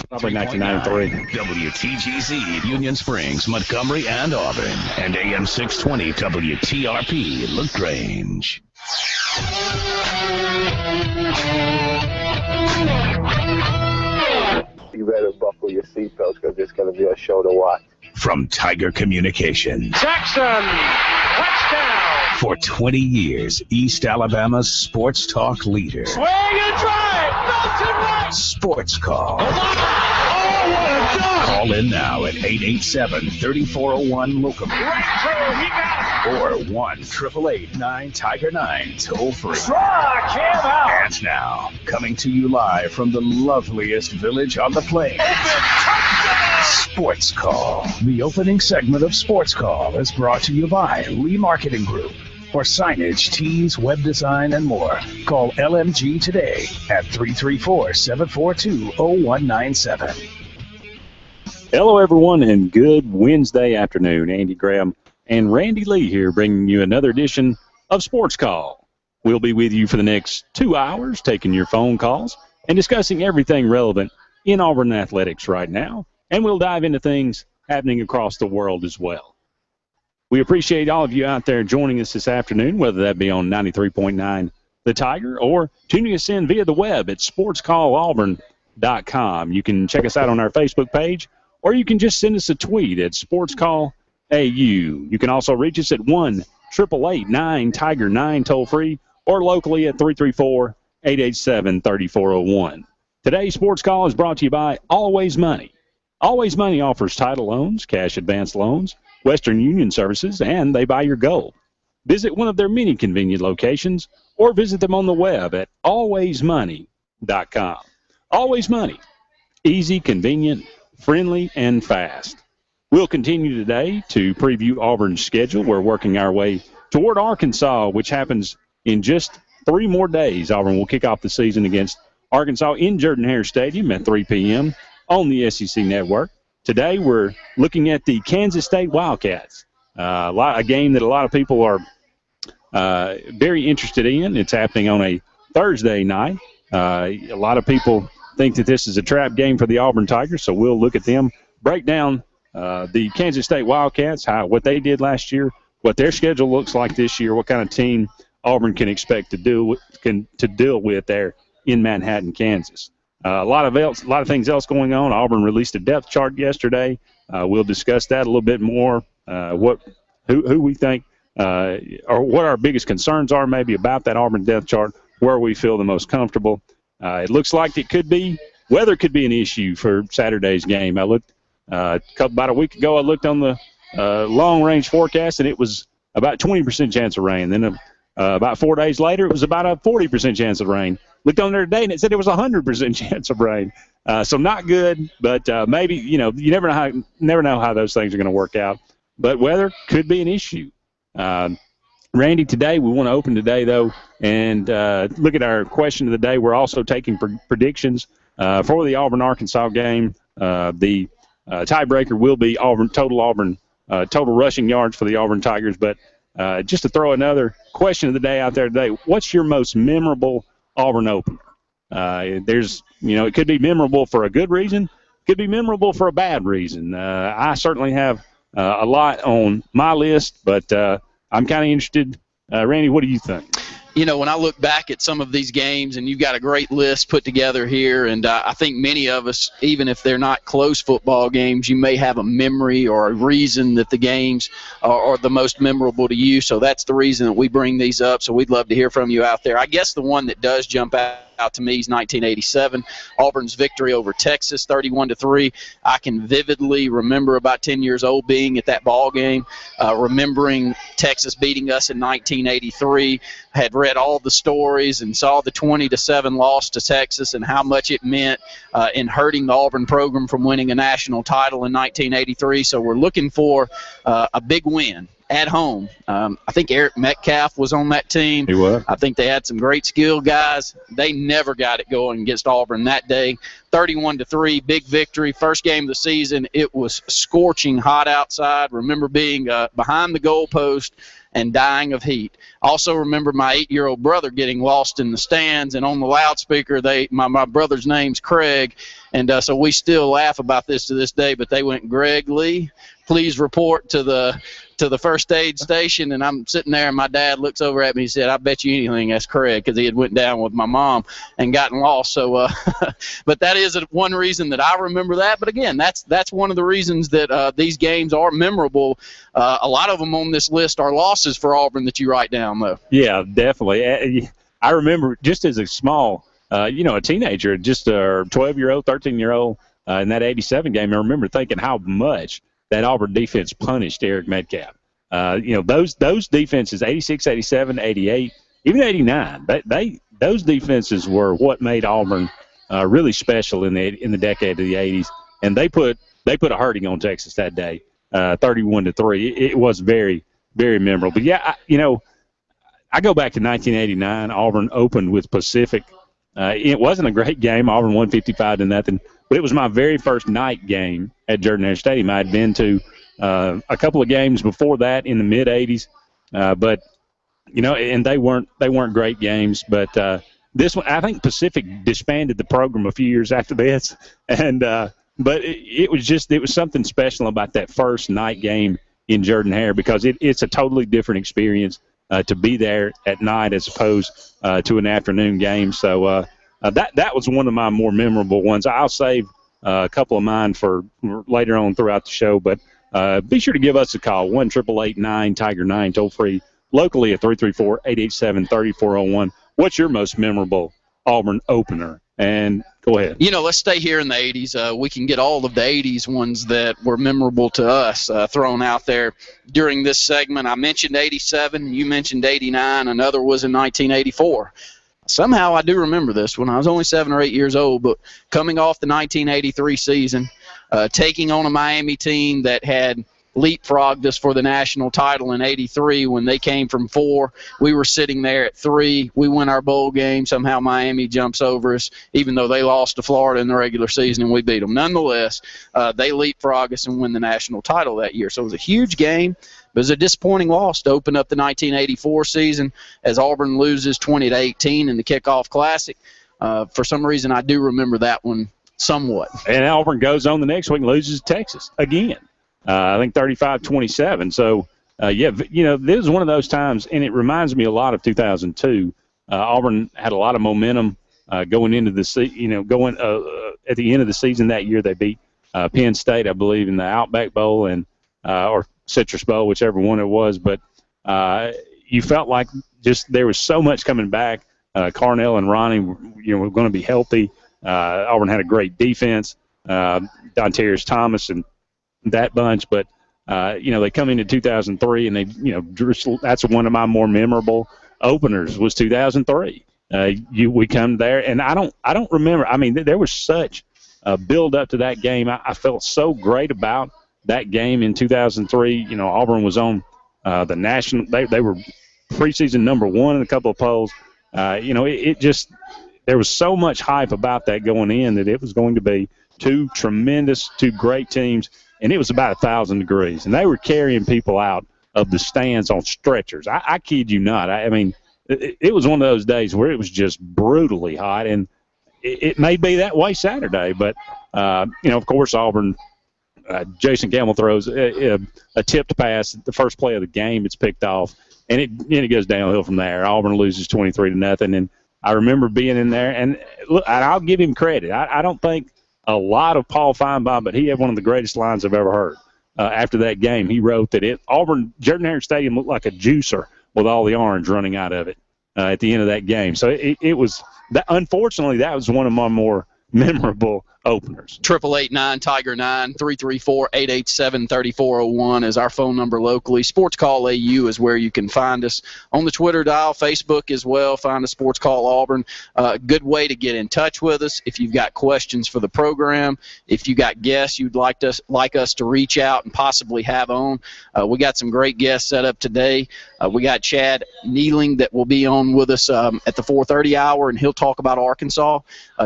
Probably 1993. WTGZ, Union Springs, Montgomery, and Auburn. And AM 620 WTRP, LaGrange. You better buckle your seatbelts because it's going to be a show to watch. From Tiger Communications. Jackson, touchdown. For 20 years, East Alabama's sports talk leader. Swing and drive. Mountain right. SportsCall. Oh, what a dunk. Call in now at 887-3401-LOCUM. Right through, he got it. Or 1-888-9-TIGER-9, toll free. Struck him out. And now, coming to you live from the loveliest village on the plains. SportsCall. The opening segment of SportsCall is brought to you by Lee Marketing Group. For signage, tees, web design, and more, call LMG today at 334-742-0197. Hello, everyone, and good Wednesday afternoon. Andy Graham and Randy Lee here bringing you another edition of SportsCall. We'll be with you for the next 2 hours, taking your phone calls and discussing everything relevant in Auburn Athletics right now, and we'll dive into things happening across the world as well. We appreciate all of you out there joining us this afternoon, whether that be on 93.9 The Tiger or tuning us in via the web at sportscallauburn.com. You can check us out on our Facebook page, or you can just send us a tweet at SportsCallAU. You can also reach us at 1-888-9-TIGER-9 toll-free or locally at 334-887-3401. Today's Sports Call is brought to you by Always Money. Always Money offers title loans, cash advance loans, Western Union services, and they buy your gold. Visit one of their many convenient locations or visit them on the web at alwaysmoney.com. Always Money. Easy, convenient, friendly, and fast. We'll continue today to preview Auburn's schedule. We're working our way toward Arkansas, which happens in just 3 more days. Auburn will kick off the season against Arkansas in Jordan-Hare Stadium at 3 p.m. on the SEC Network. Today we're looking at the Kansas State Wildcats, a game that a lot of people are very interested in. It's happening on a Thursday night. A lot of people think that this is a trap game for the Auburn Tigers, so we'll look at them, break down the Kansas State Wildcats, what they did last year, what their schedule looks like this year, what kind of team Auburn can expect to deal with there in Manhattan, Kansas. A lot of things else going on. Auburn released a depth chart yesterday. We'll discuss that a little bit more. Who we think or what our biggest concerns are maybe about that Auburn depth chart, where we feel the most comfortable. It looks like weather could be an issue for Saturday's game. I looked about a week ago. I looked on the long-range forecast, and it was about 20% chance of rain. Then about 4 days later, it was about a 40% chance of rain. Looked on there today, and it said it was a 100% chance of rain. So not good, but maybe, you never know how those things are going to work out. But weather could be an issue. Randy, today we want to open today, though, and look at our question of the day. We're also taking predictions for the Auburn-Arkansas game. The tiebreaker will be total rushing yards for the Auburn Tigers. But just to throw another question of the day out there today, what's your most memorable Auburn opener? It could be memorable for a good reason, could be memorable for a bad reason. I certainly have a lot on my list, but I'm kind of interested. Randy, what do you think? When I look back at some of these games, and you've got a great list put together here, and I think many of us, even if they're not close football games, you may have a memory or a reason that the games are the most memorable to you. So that's the reason that we bring these up. So we'd love to hear from you out there. I guess the one that does jump out to me is 1987, Auburn's victory over Texas, 31-3. I can vividly remember about 10 years old being at that ball game, remembering Texas beating us in 1983. Had read all the stories and saw the 20-7 loss to Texas and how much it meant in hurting the Auburn program from winning a national title in 1983. So we're looking for a big win at home. I think Eric Metcalf was on that team. He was. I think they had some great skill guys. They never got it going against Auburn that day. 31-3, big victory. First game of the season. It was scorching hot outside. Remember being behind the goalpost and dying of heat. Also remember my 8-year-old brother getting lost in the stands, and on the loudspeaker, my brother's name's Craig, and so we still laugh about this to this day, but they went, "Greg Lee, please report to the first aid station," and I'm sitting there, and my dad looks over at me and said, "I bet you anything that's Craig," because he had went down with my mom and gotten lost. So, but that is one reason that I remember that. But again, that's one of the reasons that these games are memorable. A lot of them on this list are losses for Auburn that you write down, though. Yeah, definitely. I remember just as a small, a teenager, just a 12-year-old, 13-year-old in that 87 game, I remember thinking how much that Auburn defense punished Eric Metcalf. Those defenses, 86, 87, 88, even 89, those defenses were what made Auburn really special in the decade of the 80s, and they put a hurting on Texas that day, 31-3. It was very, very memorable. But yeah, I go back to 1989. Auburn opened with Pacific. It wasn't a great game. Auburn won 55-0, but it was my very first night game at Jordan-Hare Stadium. I had been to a couple of games before that in the mid 80s, but and they weren't great games. But this one, I think Pacific disbanded the program a few years after this, and but it was something special about that first night game in Jordan-Hare because it's a totally different experience to be there at night as opposed to an afternoon game. So that was one of my more memorable ones. I'll save a couple of mine for later on throughout the show, but be sure to give us a call, 1-888-9-TIGER-9, toll free locally at 334-887-3401. What's your most memorable Auburn opener? And go ahead. Let's stay here in the 80s. We can get all of the 80s ones that were memorable to us thrown out there during this segment. I mentioned 87. You mentioned 89. Another was in 1984. Somehow I do remember this one. I was only 7 or 8 years old, but coming off the 1983 season, taking on a Miami team that had leapfrogged us for the national title in 83 when they came from 4. We were sitting there at 3. We win our bowl game. Somehow Miami jumps over us, even though they lost to Florida in the regular season and we beat them. Nonetheless, they leapfrog us and win the national title that year. So it was a huge game. But it was a disappointing loss to open up the 1984 season as Auburn loses 20-18 in the Kickoff Classic. For some reason, I do remember that one somewhat. And Auburn goes on the next week and loses to Texas again. I think 35-27. So, this is one of those times, and it reminds me a lot of 2002. Auburn had a lot of momentum going into the at the end of the season that year. They beat Penn State, I believe, in the Outback Bowl or Citrus Bowl, whichever one it was. But you felt like just there was so much coming back. Carnell and Ronnie, were going to be healthy. Auburn had a great defense. Dontarius Thomas and that bunch, but they come into 2003 and they that's one of my more memorable openers was 2003. We come there and I don't remember. I mean, there was such a build up to that game. I felt so great about that game in 2003. Auburn was on the national. They were preseason number 1 in a couple of polls. It just there was so much hype about that going in that it was going to be two great teams. And it was about 1,000 degrees, and they were carrying people out of the stands on stretchers. I kid you not. I mean, it was one of those days where it was just brutally hot, and it may be that way Saturday. But, of course, Auburn, Jason Campbell throws a tipped pass at the first play of the game. It's picked off, and it goes downhill from there. Auburn loses 23-0, and I remember being in there, and look, I'll give him credit. I don't think a lot of Paul Feinbaum, but he had one of the greatest lines I've ever heard. After that game, he wrote that Jordan-Hare Stadium looked like a juicer with all the orange running out of it at the end of that game. So it was – unfortunately, that was one of my more memorable openers. 888-9-TIGER-9, 334-887-3401 is our phone number locally. SportsCall AU is where you can find us. On the Twitter dial, Facebook as well, find us SportsCall Auburn. Good way to get in touch with us if you've got questions for the program, if you got guests you'd like us to reach out and possibly have on. We got some great guests set up today. We got Chad Kneeling that will be on with us at the 4:30 hour, and he'll talk about Arkansas,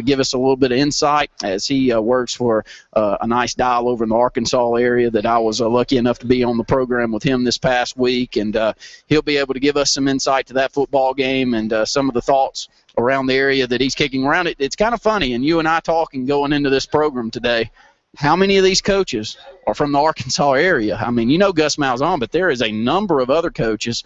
give us a little bit of insight as he works for a nice dial over in the Arkansas area that I was lucky enough to be on the program with him this past week, and he'll be able to give us some insight to that football game and some of the thoughts around the area that he's kicking around. It's kind of funny, and you and I talking going into this program today, how many of these coaches are from the Arkansas area? I mean, you know Gus Malzahn, but there is a number of other coaches,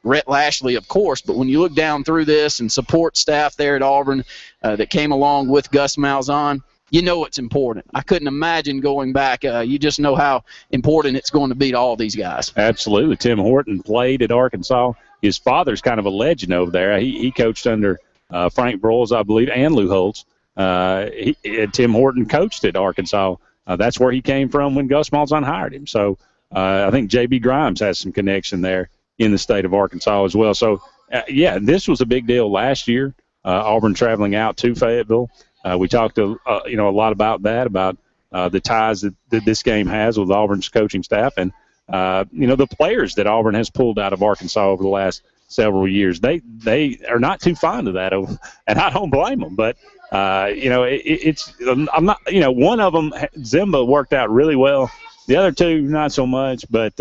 Rhett Lashley, of course, but when you look down through this and support staff there at Auburn that came along with Gus Malzahn, you know it's important. I couldn't imagine going back. You just know how important it's going to be to all these guys. Absolutely. Tim Horton played at Arkansas. His father's kind of a legend over there. He coached under Frank Broyles, I believe, and Lou Holtz. Tim Horton coached at Arkansas. That's where he came from when Gus Malzahn hired him. So I think J.B. Grimes has some connection there in the state of Arkansas as well. So, this was a big deal last year, Auburn traveling out to Fayetteville. We talked a lot about that, about the ties that this game has with Auburn's coaching staff and, the players that Auburn has pulled out of Arkansas over the last several years. They are not too fond of that, and I don't blame them. But, I'm not, one of them, Zimba, worked out really well. The other two, not so much, but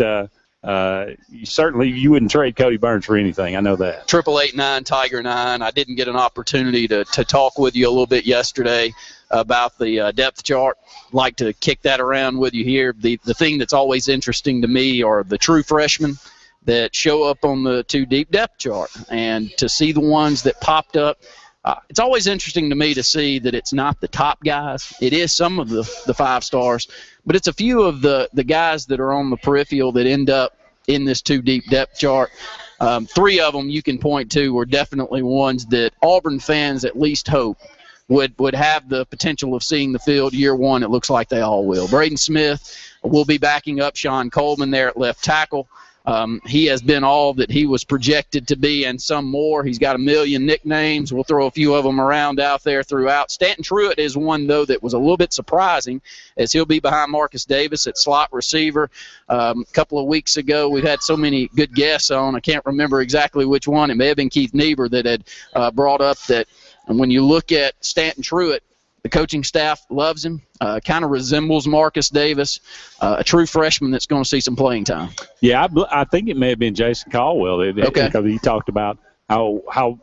certainly you wouldn't trade Cody Burns for anything. I know that. 888-9-TIGER-9. I didn't get an opportunity to talk with you a little bit yesterday about the depth chart. I'd like to kick that around with you here. The thing that's always interesting to me are the true freshmen that show up on the 2 deep depth chart, and to see the ones that popped up. It's always interesting to me to see that it's not the top guys. It is some of the 5 stars, but it's a few of the guys that are on the peripheral that end up in this 2 deep depth chart. 3 of them you can point to were definitely ones that Auburn fans at least hope would have the potential of seeing the field year one. It looks like they all will. Braden Smith will be backing up Sean Coleman there at left tackle. He has been all that he was projected to be and some more. He's got a million nicknames. We'll throw a few of them around out there throughout. Stanton Truitt is one, though, that was a little bit surprising, as he'll be behind Marcus Davis at slot receiver. A couple of weeks ago, we've had so many good guests on. I can't remember exactly which one. It may have been Keith Niebuhr that had brought up that when you look at Stanton Truitt, the coaching staff loves him, kind of resembles Marcus Davis, a true freshman that's going to see some playing time. Yeah, I think it may have been Jason Caldwell. Okay. Because he talked about how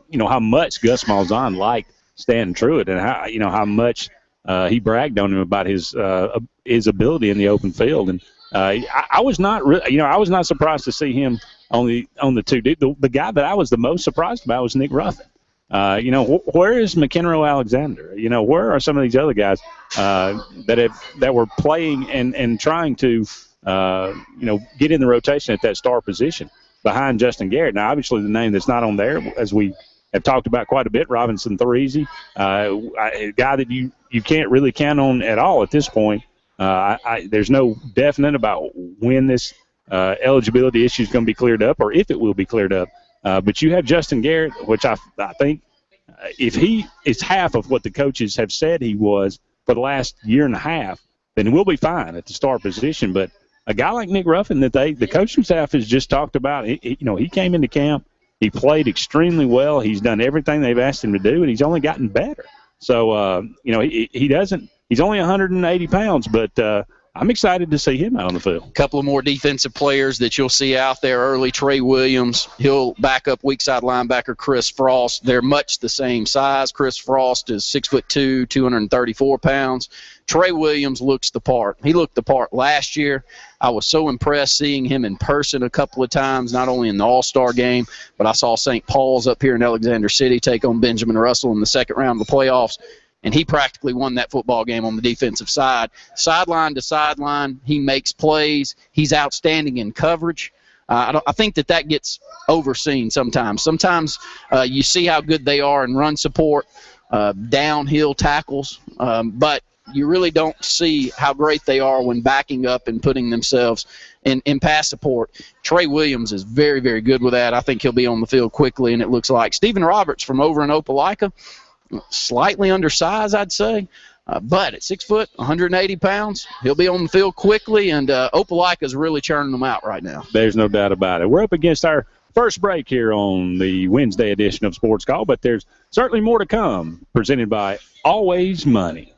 much Gus Malzahn liked Stanton Truitt and how much he bragged on him about his ability in the open field. And I was not surprised to see him on the 2 deep. The guy that I was the most surprised about was Nick Ruffin. Where is McEnroe Alexander? Where are some of these other guys that were playing and trying to, get in the rotation at that star position behind Justin Garrett? Now, obviously, the name that's not on there, as we have talked about quite a bit, Robinson Threezy, a guy that you can't really count on at all at this point. There's no definite about when this eligibility issue is going to be cleared up or if it will be cleared up. But you have Justin Garrett, which I think if he is half of what the coaches have said he was for the last year and a half, then we'll be fine at the star position. But a guy like Nick Ruffin that the coaching staff has just talked about, he came into camp, he played extremely well, he's done everything they've asked him to do, and he's only gotten better. So, he's only 180 pounds, but I'm excited to see him out on the field. A couple of more defensive players that you'll see out there early. Trey Williams, he'll back up weak side linebacker Chris Frost. They're much the same size. Chris Frost is 6'2", 234 pounds. Trey Williams looks the part. He looked the part last year. I was so impressed seeing him in person a couple of times, not only in the All-Star game, but I saw St. Paul's up here in Alexander City take on Benjamin Russell in the second round of the playoffs. And he practically won that football game on the defensive side. Sideline to sideline, he makes plays. He's outstanding in coverage. I think that gets overseen sometimes. Sometimes you see how good they are in run support, downhill tackles, but you really don't see how great they are when backing up and putting themselves in pass support. Trey Williams is very, very good with that. I think he'll be on the field quickly, and it looks like Stephen Roberts from over in Opelika, slightly undersized, I'd say, but at 6 foot, 180 pounds, he'll be on the field quickly, and Opelika's really churning them out right now. There's no doubt about it. We're up against our first break here on the Wednesday edition of Sports Call, but there's certainly more to come, presented by Always Money.